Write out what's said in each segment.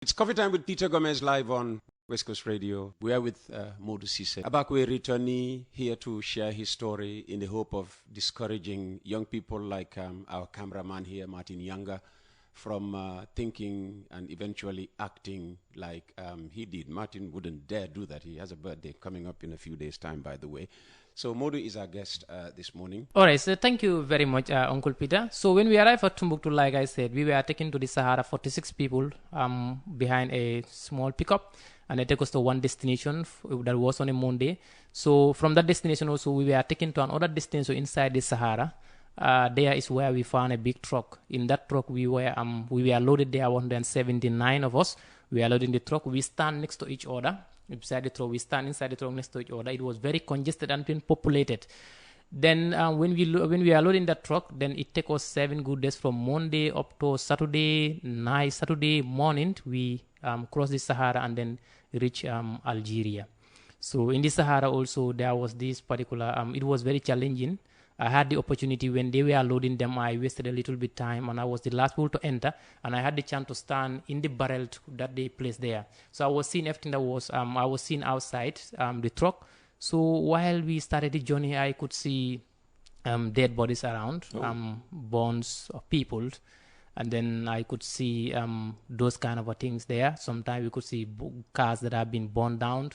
It's coffee time with Peter Gomez live on West Coast Radio. We are with Modou Cisse. Abakwe returnee here to share his story in the hope of discouraging young people like our cameraman here, Martin Younger, from thinking and eventually acting like he did. Martin wouldn't dare do that. He has a birthday coming up in a few days' time, by the way. So Modou is our guest this morning. All right, so thank you very much, Uncle Peter. So when we arrived at Timbuktu, like I said, we were taken to the Sahara, 46 people behind a small pickup, and they take us to one destination that was on a Monday. So from that destination also, we were taken to another destination inside the Sahara. There is where we found a big truck. In that truck, we were loaded there, 179 of us. We are loaded in the truck. We stand next to each other. Beside the truck, we stand inside the truck next to each other. It was very congested and been populated. Then when we are loading that truck, then it took us 7 good days from Monday up to Saturday night, Saturday morning. We cross the Sahara and then reach Algeria. So in the Sahara also there was this particular. It was very challenging. I had the opportunity when they were loading them. I wasted a little bit time, and I was the last people to enter. And I had the chance to stand in the barrel that they placed there. So I was seeing everything that was. I was seeing outside the truck. So while we started the journey, I could see dead bodies around, bones of people, and then I could see those kind of things there. Sometimes we could see cars that have been burned down.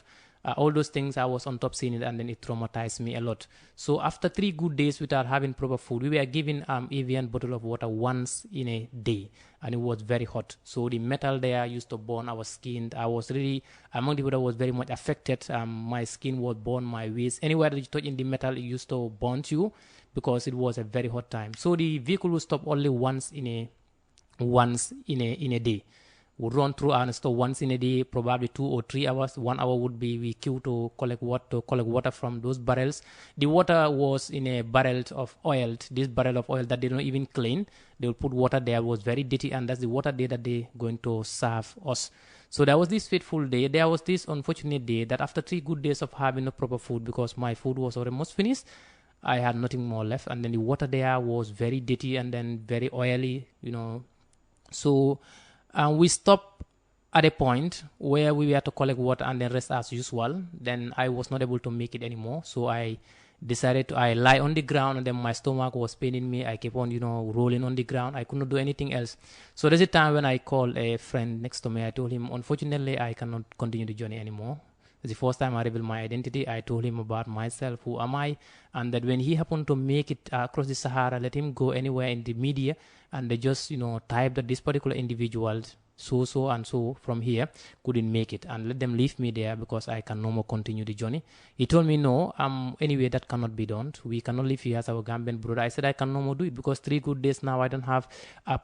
All those things, I was on top seeing it, and then it traumatized me a lot. So after 3 good days without having proper food, we were given Evian bottle of water once in a day, and it was very hot. So the metal there used to burn our skin. I was really, among the people that was very much affected. My skin was burned, my waist. Anywhere that you touch in the metal, it used to burn you because it was a very hot time. So the vehicle would stop only once in a day. Would run through our store once in a day, probably 2 or 3 hours. 1 hour would be we queue to collect water from those barrels. The water was in a barrel of oil. This barrel of oil that they don't even clean. They will put water there, was very dirty, and that's the water there that they going to serve us. So there was this fateful day. There was this unfortunate day that after 3 good days of having no proper food, because my food was almost finished, I had nothing more left, and then the water there was very dirty and then very oily, So we stopped at a point where we were to collect water and then rest as usual. Then I was not able to make it anymore. So I decided I lie on the ground, and then my stomach was paining me. I kept on, rolling on the ground. I could not do anything else. So there's a time when I called a friend next to me. I told him, unfortunately, I cannot continue the journey anymore. It's the first time I revealed my identity. I told him about myself, who am I, and that when he happened to make it across the Sahara, let him go anywhere in the media, and they just, type that this particular individual, so and so from here, couldn't make it, and let them leave me there because I can no more continue the journey. He told me, no, anyway, that cannot be done. We cannot live here as our Gambian brother. I said, I can no more do it because 3 good days now I don't have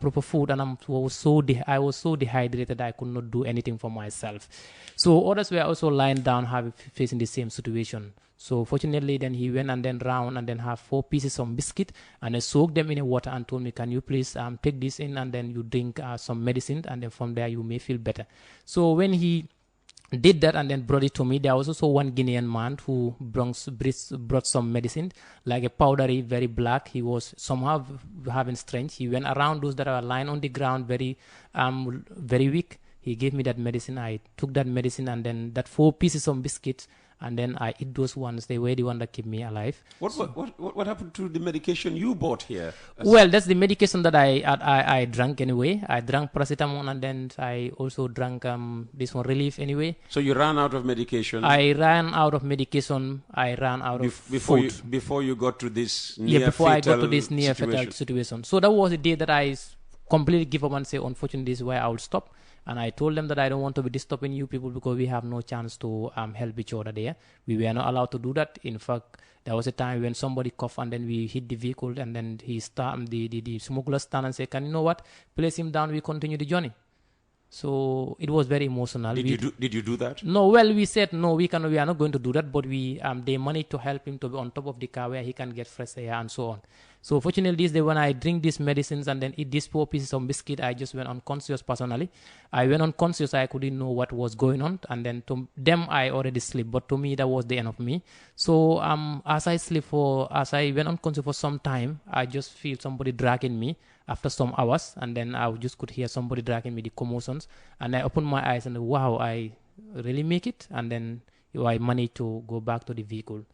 proper food, and I was so dehydrated I could not do anything for myself. So others were also lying down, facing the same situation. So fortunately, then he went and then round and then have 4 pieces of biscuit, and I soaked them in a water and told me, can you please take this in and then you drink some medicine, and then from there you may feel better. So when he did that and then brought it to me, there was also one Guinean man who brought some medicine, like a powdery, very black. He was somehow having strength. He went around those that are lying on the ground, very weak. He gave me that medicine. I took that medicine, and then that 4 pieces of biscuits, and then I eat those ones. They were the one that kept me alive. What happened to the medication you bought here? Well, that's the medication that I drank anyway. I drank paracetamol, and then I also drank this one, Relief, anyway. So you ran out of medication? I ran out of medication. I ran out of food. Before you got to this near fatal situation. So that was the day that I completely give up and say, unfortunately, this is where I will stop. And I told them that I don't want to be disturbing you people because we have no chance to help each other there. We were not allowed to do that. In fact, there was a time when somebody coughed and then we hit the vehicle, and then the smuggler stand and say, can you know what? Place him down, we continue the journey. So it was very emotional. Did you do that? No, well, we said, no, we are not going to do that, but they managed to help him to be on top of the car where he can get fresh air and so on. So fortunately, this day when I drink these medicines and then eat these 4 pieces of biscuit, I just went unconscious personally. I went unconscious. I couldn't know what was going on. And then to them, I already slept. But to me, that was the end of me. So as I went unconscious for some time, I just feel somebody dragging me. after some hours, and then I just could hear somebody dragging me the commotions, and I opened my eyes and wow, I really make it, and then I managed to go back to the vehicle.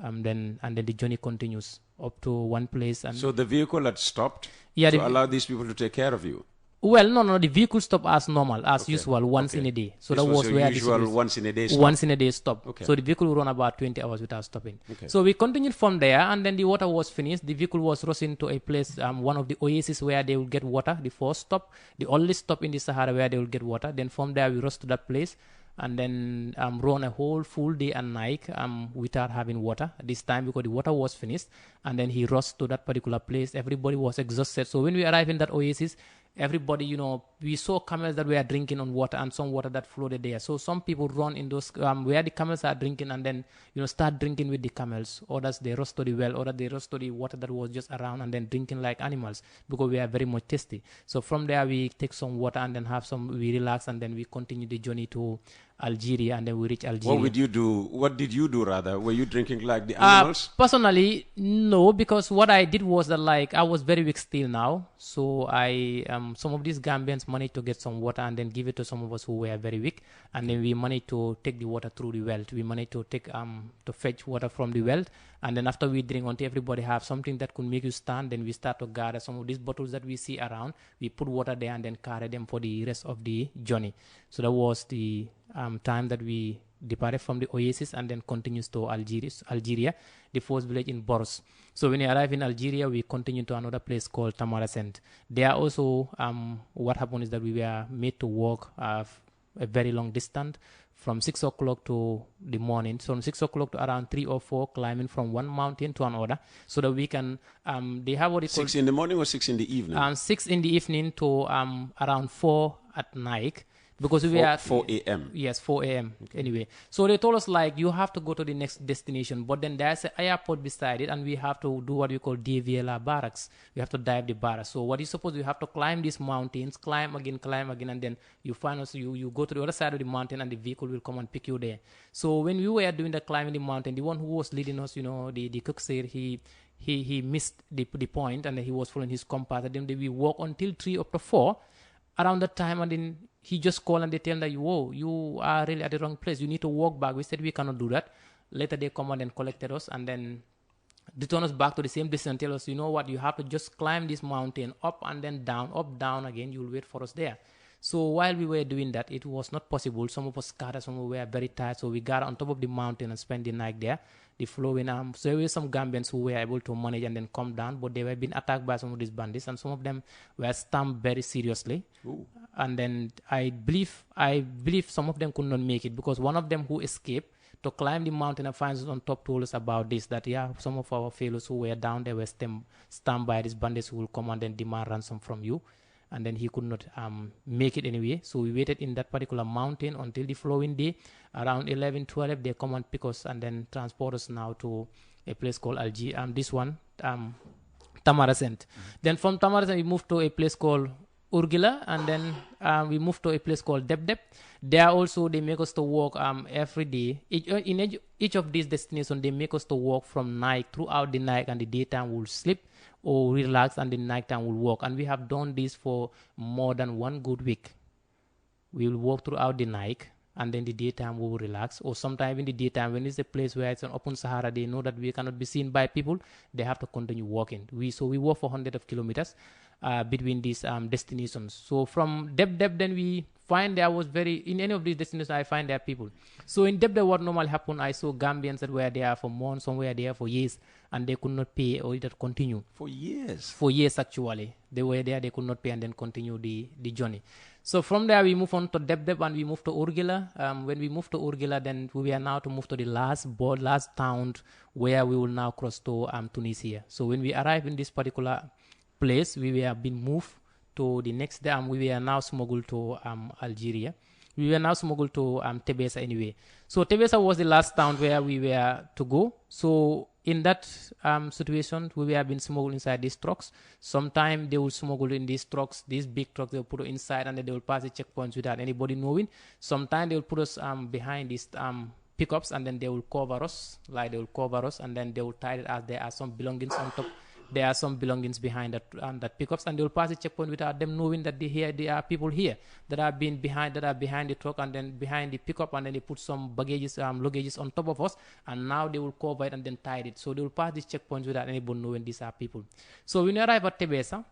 Then the journey continues up to one place. And so the vehicle had stopped yeah, to allow these people to take care of you? Well, no, the vehicle stopped as normal, as usual, once in a day. So this that was your where usual once in a day stop? Once in a day stop. Okay. So the vehicle will run about 20 hours without stopping. Okay. So we continued from there, and then the water was finished. The vehicle was rushing to a place, one of the oases where they will get water, the first stop, the only stop in the Sahara where they will get water. Then from there, we rushed to that place, and then run a whole full day and night without having water this time because the water was finished. And then he rushed to that particular place. Everybody was exhausted. So when we arrived in that oasis, everybody, we saw camels that were drinking on water and some water that floated there. So some people run in those where the camels are drinking and then start drinking with the camels. Others they rush to the well, or they rush to the water that was just around and then drinking like animals because we are very much thirsty. So from there we take some water and then we relax, and then we continue the journey to Algeria, and then we reach Algeria. What did you do rather? Were you drinking like the animals? Personally, no, because what I did was that I was very weak still now. So I some of these Gambians managed to get some water and then give it to some of us who were very weak, and then we managed to take the water through the well. We managed to take to fetch water from the well, and then after we drink until everybody have something that could make you stand, then we start to gather some of these bottles that we see around. We put water there and then carry them for the rest of the journey. So that was the time that we departed from the oasis and then continues to Algeria, the first village in Boros. So when we arrive in Algeria, we continue to another place called Tamaracent. There also, what happened is that we were made to walk a very long distance from 6 o'clock to the morning. So from 6 o'clock to around 3 or 4, climbing from one mountain to another, so that we can, they have what they call 6 in the morning or 6 in the evening? 6 in the evening to around 4 at night. Because we are 4 a.m. Yes, 4 a.m. Okay. Anyway, so they told us you have to go to the next destination, but then there's an airport beside it, and we have to do what we call DVLA barracks. We have to dive the barracks. So what you suppose you have to climb these mountains, climb again, and then you find us. You go to the other side of the mountain, and the vehicle will come and pick you there. So when we were doing the climbing the mountain, the one who was leading us, the cook said he missed the point, and he was following his compass. And then we walk until 3 or 4 around that time, and then he just called and they tell that, whoa, you are really at the wrong place. You need to walk back. We said we cannot do that. Later they come and then collected us and then return us back to the same distance and tell us, you know what, you have to just climb this mountain up and then down, up, down again. You'll wait for us there. So while we were doing that, it was not possible. Some of us scattered, some were very tired. So we got on top of the mountain and spent the night there. The flowing so there were some Gambians who were able to manage and then come down, but they were being attacked by some of these bandits, and some of them were stamped very seriously. Ooh. And then I believe some of them could not make it, because one of them who escaped to climb the mountain and find us on top told us about this, that some of our fellows who were down there were stamped by these bandits who will come and then demand ransom from you. And then he could not make it anyway. So we waited in that particular mountain until the following day. Around 11, 12, they come and pick us and then transport us now to a place called Tamaracent. Then from Tamaracent, we moved to a place called Urgila, and then we moved to a place called Debdeb. There also, they make us to walk every day. In each of these destinations, they make us to walk from night, throughout the night, and the daytime we'll sleep or relax, and the nighttime we'll walk. And we have done this for more than 1 good week. We will walk throughout the night, and then the daytime we will relax. Or sometime in the daytime, when it's a place where it's an open Sahara, they know that we cannot be seen by people, they have to continue walking. So we walk for hundreds of kilometers between these destinations. So from Deb, then we find in any of these destinations, I find there are people. So in Deb, what normally happened, I saw Gambians that were there for months, some were there for years, and they could not pay or either continue. For years? For years, actually. They were there, they could not pay and then continue the journey. So from there, we move on to Deb, and we move to Urgila. When we move to Urgila, then we are now to move to the last town where we will now cross to Tunisia. So when we arrive in this particular place, we were being moved to the next day. We were now smuggled to Algeria. We were now smuggled to Tebessa anyway. So Tebessa was the last town where we were to go. So in that situation, we were being smuggled inside these trucks. Sometimes they will smuggle in these trucks, these big trucks, they will put it inside and then they will pass the checkpoints without anybody knowing. Sometimes they will put us behind these pickups and then they will cover us, and then they will tie it as there are some belongings on top. there are some belongings behind that pickups, and they will pass the checkpoint without them knowing that there are people here that are behind the truck and then behind the pickup, and then they put some luggages on top of us, and now they will cover it and then tie it. So they will pass these checkpoints without anybody knowing these are people. So when we arrive at Tebessa,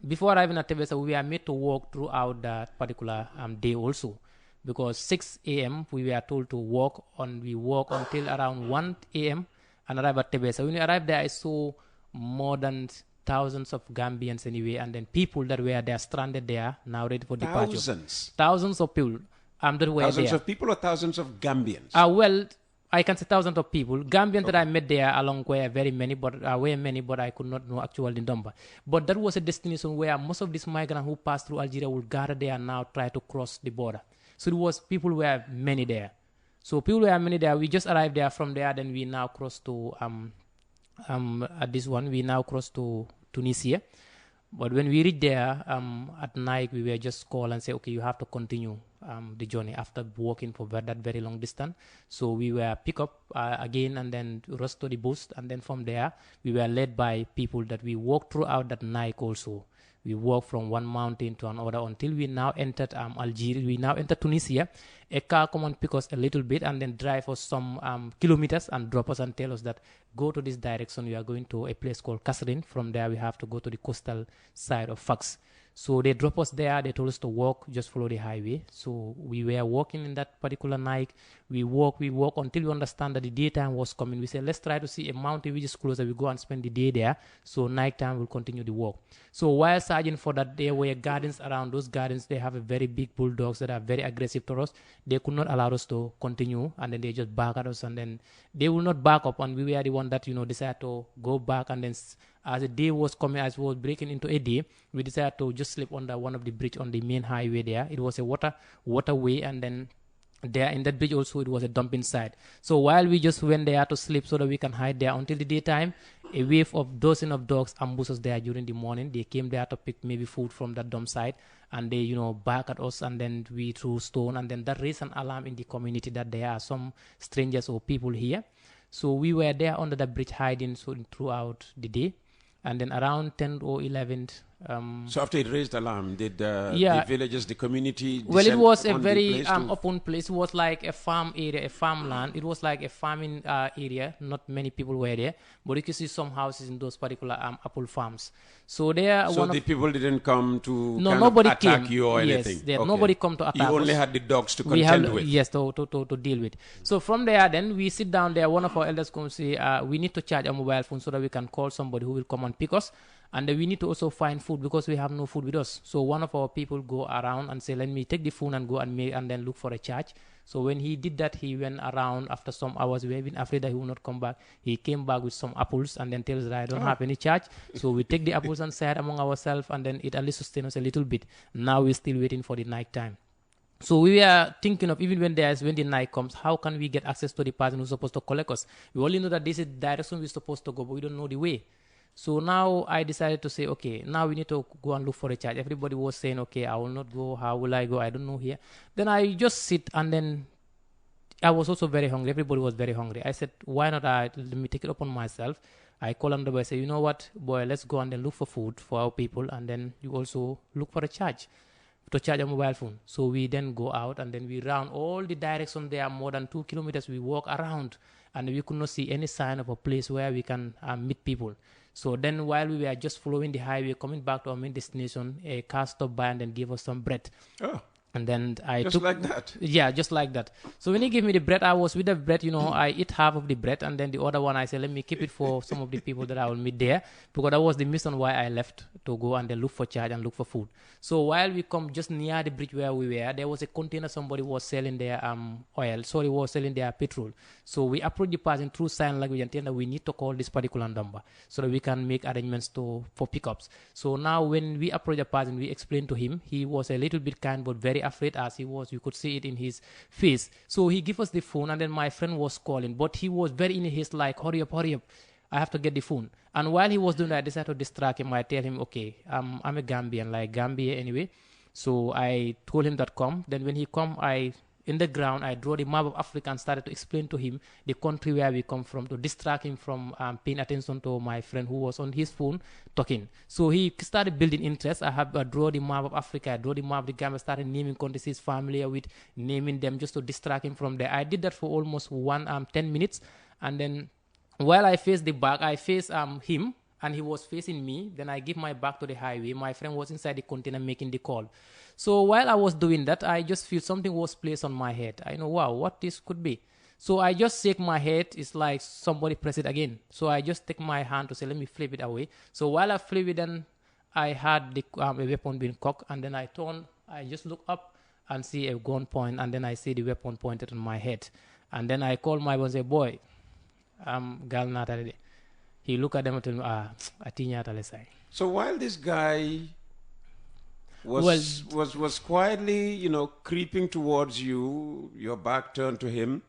before arriving at Tebessa, we were made to walk throughout that particular day also, because 6 a.m. we were told to walk on. We walk until around 1 a.m. and arrive at Tebessa. When we arrived there, I saw more than thousands of Gambians anyway, and then people that were there stranded there, now ready for departure. Thousands of people that were thousands there. Of people or thousands of Gambians? Well, I can say thousands of people. Gambians that I met there along were many, but I could not know actually the number. But that was a destination where most of these migrants who passed through Algeria would gather there and now try to cross the border. So people were many there. We just arrived there. From there, then we now cross to at this one. We now cross to Tunisia. But when we reached there at night, we were just called and say, okay, you have to continue the journey after walking for that very long distance. So we were picked up again and then rushed to the bus. And then from there, we were led by people that we walked throughout that night also. We walked from one mountain to another until we now entered Algeria. We now entered Tunisia. A car come and pick us a little bit and then drive us some kilometers and drop us and tell us that go to this direction. We are going to a place called Kasserine. From there, we have to go to the coastal side of Fax. So they drop us there. They told us to walk, just follow the highway. So we were walking in that particular night. We walk until we understand that the daytime was coming. We said, let's try to see a mountain which is closer. We go and spend the day there. So nighttime we'll continue the walk. So while searching for that, there were gardens around. Those gardens, they have a very big bulldogs that are very aggressive to us. They could not allow us to continue, and then they just bark at us, and then they will not back up. And we were the one that decided to go back. And then as the day was coming, as we was breaking into a day, we decided to just sleep under one of the bridge on the main highway there. It was a waterway, and then there in that bridge also it was a dumping site. So while we just went there to sleep so that we can hide there until the daytime, a wave of dozen of dogs ambushed us there during the morning. They came there to pick maybe food from that dump site, and they bark at us, and then we threw stone, and then that raised an alarm in the community that there are some strangers or people here. So we were there under the bridge hiding throughout the day. And then around 10 or 11. So after it raised alarm, did the villagers, the community? Well, it was a very open place. It was like a farm area, a farmland. It was like a farming area. Not many people were there, but you can see some houses in those particular apple farms. So there. So the people didn't come to attack you or anything. Yes, nobody come to attack us. You only had the dogs to contend with. Yes, to deal with. So from there, then we sit down there. One of our elders comes and say, we need to charge a mobile phone so that we can call somebody who will come and pick us. And we need to also find food because we have no food with us. So one of our people go around and say, let me take the phone and go and then look for a charge. So when he did that, he went around after some hours. We have been afraid that he will not come back. He came back with some apples and then tells us that I don't have any charge. So we take the apples and share among ourselves, and then it at least sustains us a little bit. Now we're still waiting for the night time. So we were thinking of, even when the night comes, how can we get access to the person who's supposed to collect us? We only know that this is the direction we're supposed to go, but we don't know the way. So now I decided to say, okay, now we need to go and look for a charge. Everybody was saying, okay, I will not go. How will I go? I don't know here. Then I just sit, and then I was also very hungry. Everybody was very hungry. I said, why not let me take it upon myself. I call on the boy, I say, you know what, boy, let's go and then look for food for our people, and then you also look for a charge to charge a mobile phone. So we then go out, and then we round all the direction there, more than 2 kilometers. We walk around, and we could not see any sign of a place where we can meet people. So then while we were just following the highway, coming back to our main destination, a car stopped by and then gave us some bread. Oh. And then I took... Just like that? Yeah, just like that. So when he gave me the bread, I was with the bread, I eat half of the bread, and then the other one I said, let me keep it for some of the people that I will meet there, because that was the mission why I left, to go and then look for charge and look for food. So while we come just near the bridge where we were, there was a container somebody was selling their was selling their petrol. So we approached the person through sign language and tell them we need to call this particular number so that we can make arrangements for pickups. So now when we approached the person, we explained to him. He was a little bit kind but very afraid as he was. You could see it in his face. So he gave us the phone, and then my friend was calling, but he was very in haste, like, hurry up. I have to get the phone. And while he was doing that, I decided to distract him. I tell him, okay, I'm a Gambian, like Gambia anyway. So I told him that come. Then when he come, I in the ground. I draw the map of Africa and started to explain to him the country where we come from to distract him from paying attention to my friend who was on his phone talking. So he started building interest. I draw the map of Africa, I draw the map of the Gambia, started naming countries he's familiar with, naming them just to distract him from there. I did that for almost 10 minutes. And then while I faced the back, I faced him and he was facing me. Then I give my back to the highway. My friend was inside the container making the call. So while I was doing that, I just feel something was placed on my head. I know, wow, what this could be. So I just shake my head. It's like somebody press it again. So I just take my hand to say, let me flip it away. So while I flip it, then I had a weapon being cocked. And then I just look up and see a gun point. And then I see the weapon pointed on my head. And then I call my boy and say, boy, gal natale. He looked at them and told me, atinya talesai. So while this guy was quietly, creeping towards you, your back turned to him.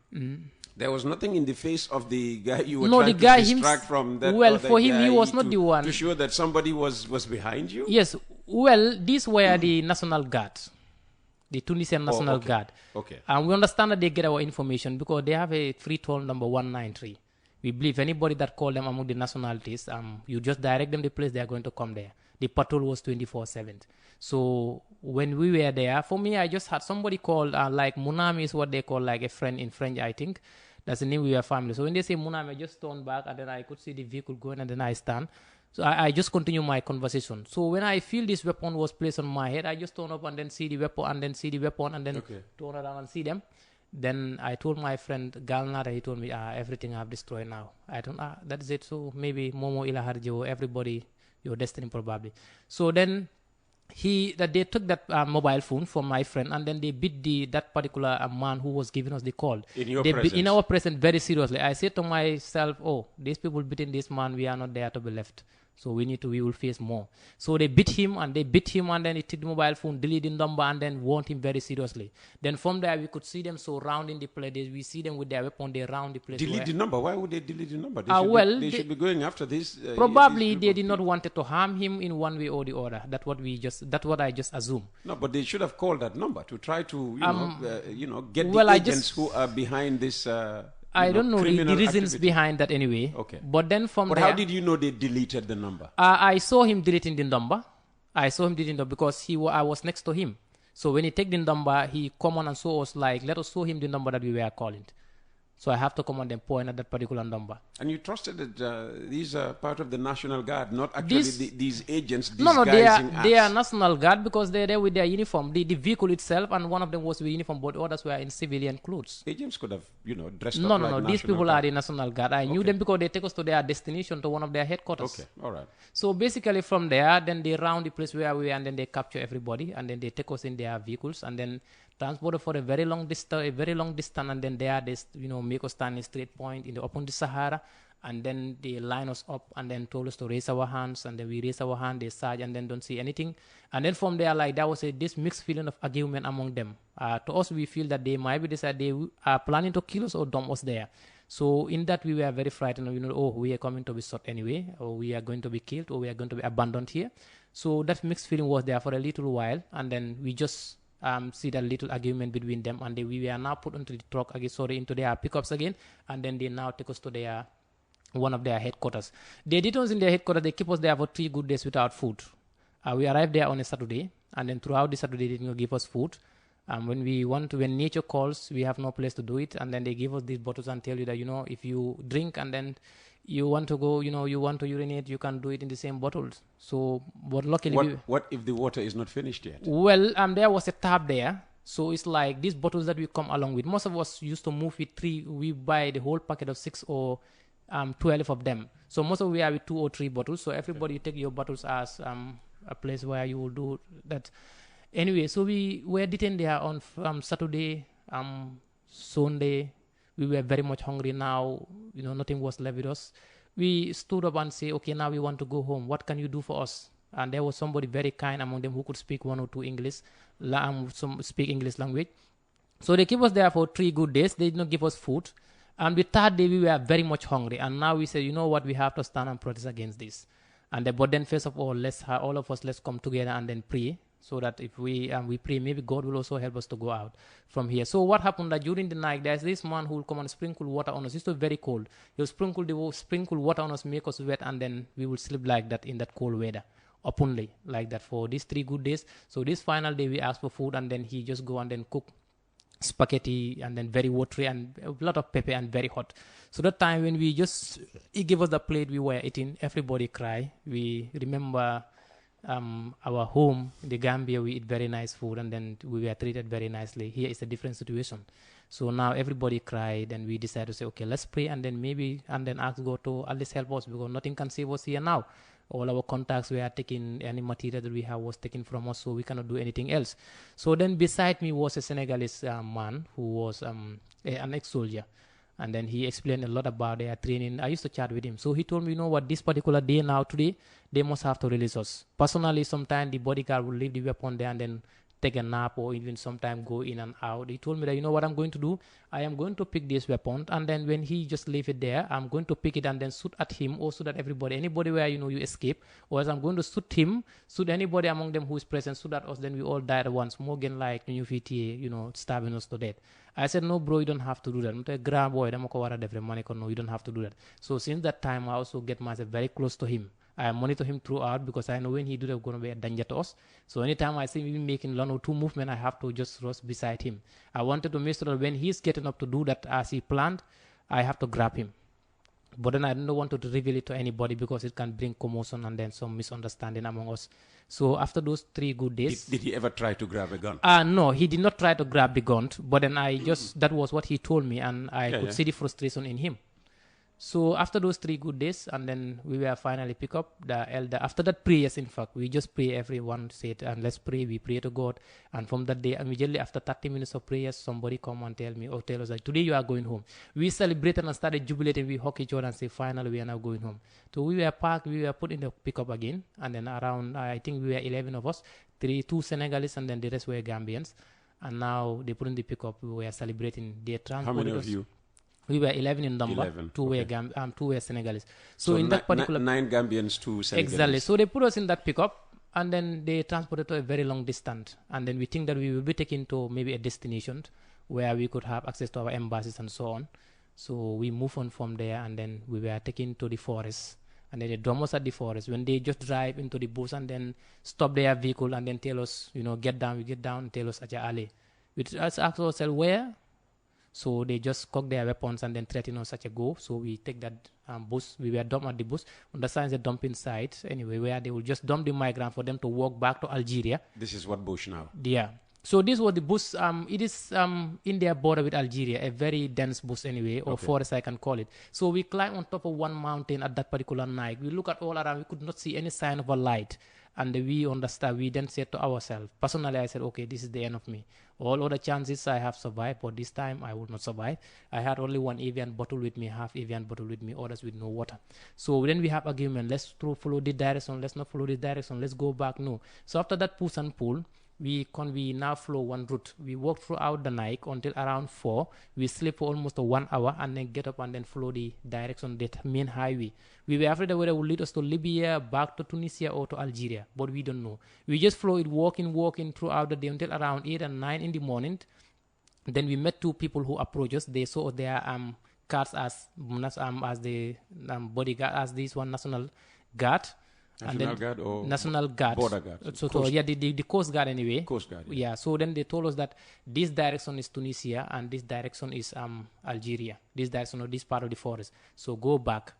There was nothing in the face of the guy you were trying to distract from. That well, for him, he was not the one. To show that somebody was behind you? Yes. Well, these were the National Guard, the Tunisian National Guard. Okay. And we understand that they get our information because they have a free toll number 193. We believe anybody that call them among the nationalities, you just direct them the place, they are going to come there. The patrol was 24/7. So when we were there, for me, I just had somebody called, like Munami is what they call like a friend in French, I think. That's the name we were family. So when they say Munami, I just turned back and then I could see the vehicle going and then I stand. So I just continue my conversation. So when I feel this weapon was placed on my head, I just turn up and then see the weapon and then see the weapon and then turn around and see them. Then I told my friend Galnata, he told me, everything I have destroyed now. I don't, that's it. So maybe Momo Ilaharjo, everybody, your destiny probably. So then they took that mobile phone from my friend and then they beat that particular man who was giving us the call. In our presence very seriously. I said to myself, these people beating this man, we are not there to be left. So we will face more. So they beat him and then he took the mobile phone, deleted the number and then warned him very seriously. Then from there we could see them surrounding the place. We see them with their weapon, they round the place. Delete the number? Why would they delete the number? They should be going after this. Probably they did not want to harm him in one way or the other. That's what I just assume. No, but they should have called that number to try to get the agents who are behind this. I don't know the reasons behind that anyway. Okay. But then But how did you know they deleted the number? I saw him deleting the number. Because I was next to him. So when he take the number, he come on and show us like, let us show him the number that we were calling. So I have to come on and point at that particular number. And you trusted that these are part of the National Guard, not actually these agents disguising No, they are National Guard because they're there with their uniform. The vehicle itself, and one of them was with uniform, but others were in civilian clothes. Agents could have, dressed up No, like these people are the National Guard. I knew them because they take us to their destination, to one of their headquarters. Okay, all right. So basically from there, then they round the place where we are, and then they capture everybody, and then they take us in their vehicles, and then transported for a very long distance, and then they make us stand in a straight point in the open Sahara, and then they line us up and then told us to raise our hands, and then we raise our hand, they search and then don't see anything, and then from there there was this mixed feeling of argument among them. To us, we feel that they might be decided they are planning to kill us or dump us there. So in that we were very frightened. We are coming to be shot anyway, or we are going to be killed, or we are going to be abandoned here. So that mixed feeling was there for a little while, and then we just see that little argument between them, and we were now put into the truck into their pickups again, and then they now take us to one of their headquarters. They did us in their headquarters. They keep us there for 3 good days without food. We arrived there on a Saturday, and then throughout the Saturday they didn't give us food. When nature calls, we have no place to do it, and then they give us these bottles and tell you that if you drink and then you want to go, you want to urinate, you can do it in the same bottles. So, but luckily, what if the water is not finished yet? Well, there was a tap there, so it's like these bottles that we come along with. Most of us used to move with 3. We buy the whole packet of 6 or 12 of them. So most of we are with 2 or 3 bottles. So everybody take your bottles as a place where you will do that. Anyway, so we were detained there on Saturday, Sunday. We were very much hungry now. Nothing was left with us. We stood up and said, okay, now we want to go home. What can you do for us? And there was somebody very kind among them who could speak 1 or 2 English, speak English language. So they keep us there for 3 good days. They did not give us food. And the 3rd day, we were very much hungry. And now we said, you know what, we have to stand and protest against this. But then first of all, all of us, let's come together and then pray. so that if we pray, maybe God will also help us to go out from here. So what happened that during the night, there's this man who will come and sprinkle water on us. It's still very cold. He'll sprinkle water on us, make us wet, and then we will sleep like that in that cold weather, openly like that for these 3 good days. So this final day we asked for food, and then he just go and then cook spaghetti, and then very watery and a lot of pepper and very hot. So that time when he gave us the plate, we were eating, everybody cry. We remember our home in the Gambia, we eat very nice food, and then we were treated very nicely. Here is a different situation. So now everybody cried, and we decided to say, okay, let's pray, and then ask God to at least help us, because nothing can save us here now. All our contacts we are taking, any material that we have was taken from us, so we cannot do anything else. So then beside me was a Senegalese man who was an ex-soldier. And then he explained a lot about their training. I used to chat with him. So he told me, you know what, this particular day now, today, they must have to release us. Personally, sometimes the bodyguard will leave the weapon there and then take a nap, or even sometimes go in and out. He told me that, you know what I'm going to do? I am going to pick this weapon, and then when he just leave it there, I'm going to pick it and then shoot at him, or shoot at anybody where you escape, or else I'm going to shoot him, shoot anybody among them who is present, shoot at us, then we all die at once. More than like UFTA, stabbing us to death. I said, no, bro, you don't have to do that. I'm a grand boy. No, you don't have to do that. So since that time, I also get myself very close to him. I monitor him throughout, because I know when he do that, going to be a danger to us. So anytime I see him making 1 or 2 movements, I have to just rush beside him. I wanted to make sure that when he's getting up to do that as he planned, I have to grab him. But then I don't want to reveal it to anybody, because it can bring commotion and then some misunderstanding among us. So after those 3 good days... Did he ever try to grab a gun? No, he did not try to grab the gun. But then that was what he told me, and I could see the frustration in him. So after those 3 good days, and then we were finally pick up the elder. After that prayers, in fact, we just pray, everyone said, and let's pray. We pray to God. And from that day, immediately after 30 minutes of prayers, somebody come and tell us like, today you are going home. We celebrated and started jubilating. We hug each other and say, finally, we are now going home. So we were parked, we were put in the pickup again. And then around, I think we were 11 of us, 2 Senegalese, and then the rest were Gambians. And now they put in the pickup. We were celebrating their transport. How many of you? We were 11 in number. 11. 2 were Senegalese. So in that particular... 9 Gambians, 2 Senegalese. Exactly. So they put us in that pickup, and then they transported to a very long distance. And then we think that we will be taken to maybe a destination where we could have access to our embassies and so on. So we move on from there, and then we were taken to the forest. And then they drop us at the forest. When they just drive into the bush and then stop their vehicle and then tell us, get down, we get down, tell us, Aja Ali. We ask ourselves, where? So they just cock their weapons and then threaten us such a go. So we take that bus. We were dumped at the bus. Understand the dumping site anyway, where they will just dump the migrant for them to walk back to Algeria. This is what bush now? Yeah. So this was the bus. It is in their border with Algeria, a very dense bush anyway, or forest I can call it. So we climb on top of one mountain at that particular night. We look at all around. We could not see any sign of a light. And we understand. We then said to ourselves, personally, I said, okay, this is the end of me. All other chances I have survived, but this time I would not survive. I had only 1 Evian bottle with me, half Evian bottle with me, others with no water. So then we have argument. Let's follow this direction. Let's not follow this direction. Let's go back. No. So after that push and pull, we now follow one route. We walk throughout the night until around 4. We sleep for almost 1 hour and then get up and then follow the direction, that main highway. We were afraid that whether it would lead us to Libya, back to Tunisia, or to Algeria, but we don't know. We just follow it, walking throughout the day until around 8 and 9 in the morning. Then we met 2 people who approached us. They saw their cards as the bodyguard, as this one national guard. National Guard or National Guard. Border Guard. So the Coast Guard anyway. Coast Guard. Yeah. So then they told us that this direction is Tunisia and this direction is Algeria. This direction or this part of the forest. So go back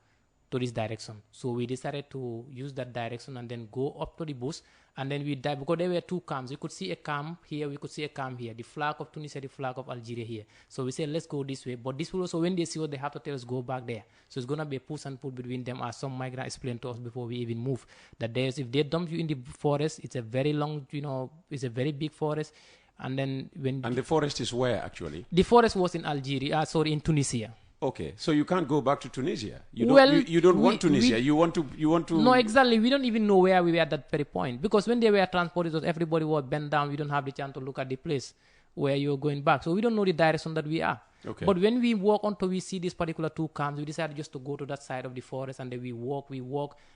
to this direction. So we decided to use that direction and then go up to the bush, and then we dive, because there were 2 camps. We could see a camp here, we could see a camp here. The flag of Tunisia, the flag of Algeria here. So we said, let's go this way. But this will also, when they see us, they have to tell us, go back there. So it's going to be a push and pull between them, as some migrants explained to us before we even move. That if they dump you in the forest, it's a very long, it's a very big forest. And then And the forest is where, actually? The forest was in Algeria, in Tunisia. Okay, so you can't go back to Tunisia. You don't want Tunisia. You want to. No, exactly. We don't even know where we were at that very point, because when they were transported, everybody was bent down. We don't have the chance to look at the place. where you're going back. So we don't know the direction that we are. Okay. But when we walk until we see these particular 2 camps, we decided just to go to that side of the forest, and then we walk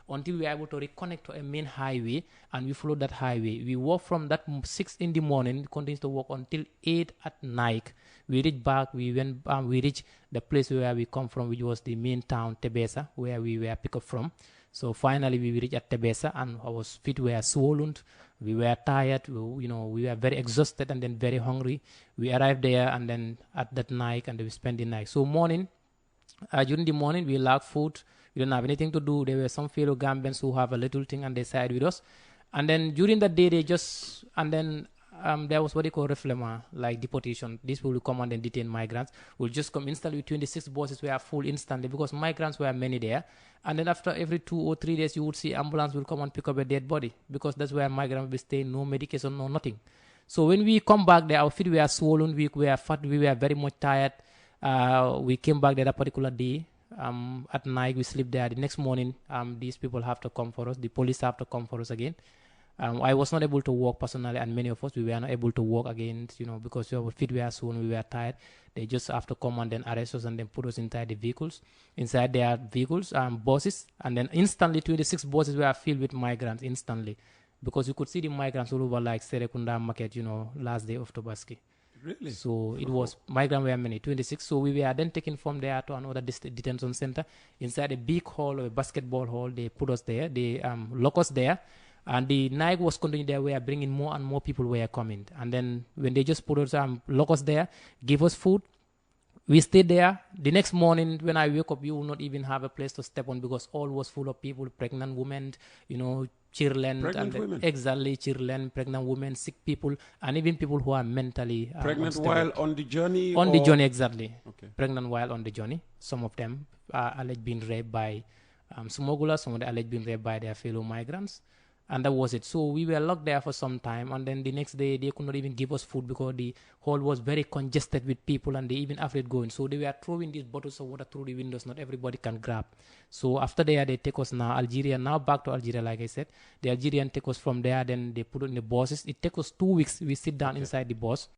until we are able to reconnect to a main highway, and we follow that highway. We walk from that 6 in the morning, continues to walk until 8 at night. We reached back, we reached the place where we come from, which was the main town, Tebesa, where we were picked up from. So finally we reached at Tebesa, and our feet were swollen. We were tired, we were very exhausted and then very hungry. We arrived there, and then at that night, and we spent the night. So during the morning, we lacked food. We don't have anything to do. There were some fellow Gambians who have a little thing, and they side with us. And then during the day, there was what they call refoulement, like deportation. These people will come and then detain migrants. Will just come instantly. 26 buses were full instantly because migrants were many there. And then after every 2 or 3 days, you would see ambulance will come and pick up a dead body, because that's where migrants will be staying, no medication, no nothing. So when we come back there, our feet were swollen, we were fat, we were very much tired. We came back there that particular day. At night, we sleep there. The next morning, these people have to come for us. The police have to come for us again. I was not able to walk personally, and many of us, we were not able to walk again, because our feet were swollen, we were tired. They just have to come and then arrest us and then put us inside their vehicles, buses, and then instantly 26 buses were filled with migrants instantly, because you could see the migrants all over like Serekunda Market, last day of Tobaski. Really? So it was, migrants were many, 26. So we were then taken from there to another detention center inside a big hall, a basketball hall. They put us there, they lock us there. And the night was continuing there. We are bringing more and more people were coming. And then when they just put us, lock us there, give us food, we stayed there. The next morning when I wake up, you will not even have a place to step on, because all was full of people, pregnant women, children. Exactly, children, pregnant women, sick people, and even people who are mentally pregnant while on the journey? On the journey, exactly. Okay. Pregnant while on the journey. Some of them are alleged being raped by smugglers, some of them alleged being raped by their fellow migrants. And that was it. So we were locked there for some time, and then the next day they could not even give us food because the hall was very congested with people, and they even afraid going. So they were throwing these bottles of water through the windows. Not everybody can grab. So after there, they take us now back to Algeria, like I said. The Algerian take us from there, then they put it in the buses. It takes us 2 weeks. We sit down inside the bus.